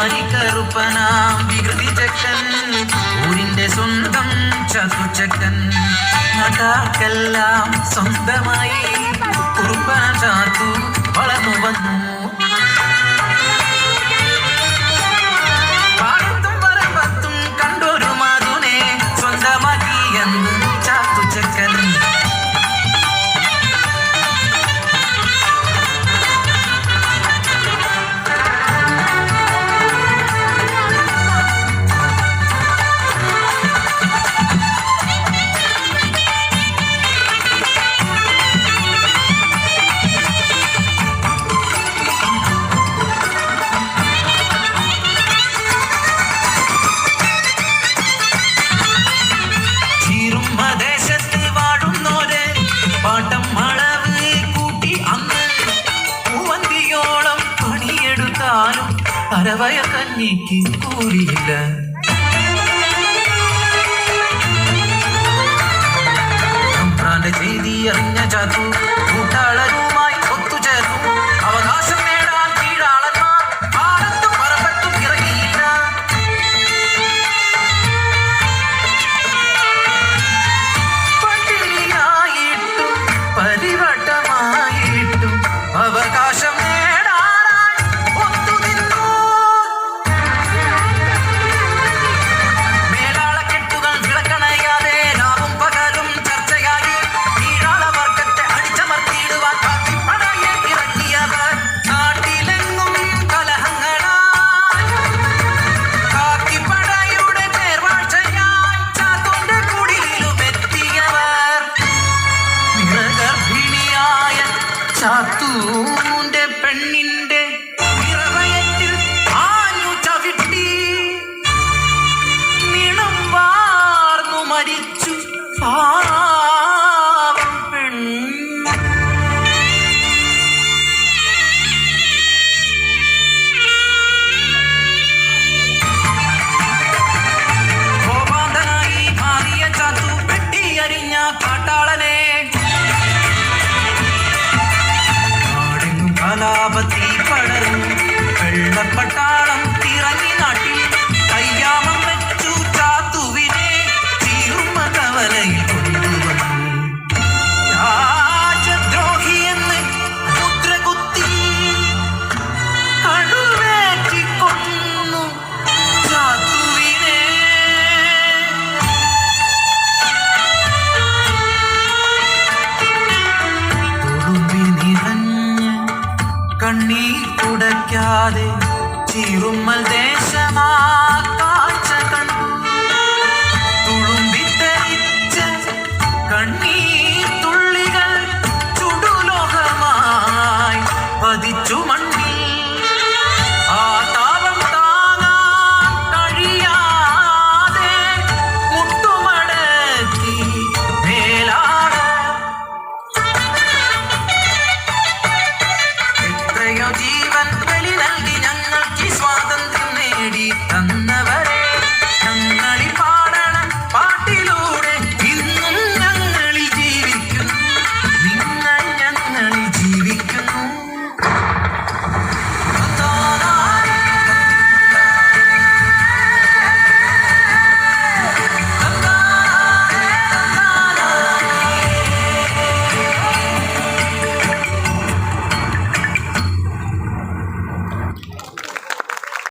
കറുപ്പനാം വികൃതി ചക്കൻ, ഊരിന്റെ സ്വന്തം ചതുച്ചക്കൻ, നാട്ടാർക്കെല്ലാം സ്വന്തമായി കുറുപ്പന ചാത്തു വളർന്നു വന്നു. പാടത്തും പറമ്പത്തും കണ്ടൊരു മാതുനെ സ്വന്തമാക്കി എന്ന് ചാത്തുച്ചക്കൻ. അരവയ കഞ്ഞിക്ക് കൂലിയില്ല. തമ്പ്രാന്റെ ചെയ്തി അറിഞ്ഞ ചാത്തു കൂട്ടാളരുമായി ഒത്തുചേർന്നു. അവകാശം നേടാൻ കീഴാളന്മാർ ആടത്തും പറമ്പത്തും ഇറങ്ങിയില്ല. പട്ടിണിയായിട്ടും പരിവട്ടമായിട്ടും അവകാശം ചാത്തൂന്റെ പെണ്ണിന്റെ ഇറവയറ്റിൽ ആഞ്ഞു ചവിട്ടി നിണം വാർന്നു മരിച്ചു പാവം പെണ്ണ്. കോപാന്തനായി മാറിയ ചാത്തു വെട്ടിയരിഞ്ഞ കാട്ടാളനെ കലാപത്തി പടർന്നു. വെള്ളപ്പട്ടാളം തിറങ്ങി നാട്ടിൽ കയ്യാമം വെച്ചു ചാത്തുവിനെ ചീറുമ കവലയിൽ കൊണ്ടുവന്നു. രാജദ്രോഹി എന്ന് മുദ്ര കുത്തി കഴുവേറ്റിക്കൊന്നു ചാത്തുവിനെ. കണ്ണീർ തുടയ്ക്കാതെ ചീറുമ്മൽ ദേശമാ കാഴ്ച കണ്ടു. തുളുമ്പിത്തരിച്ച കണ്ണീർ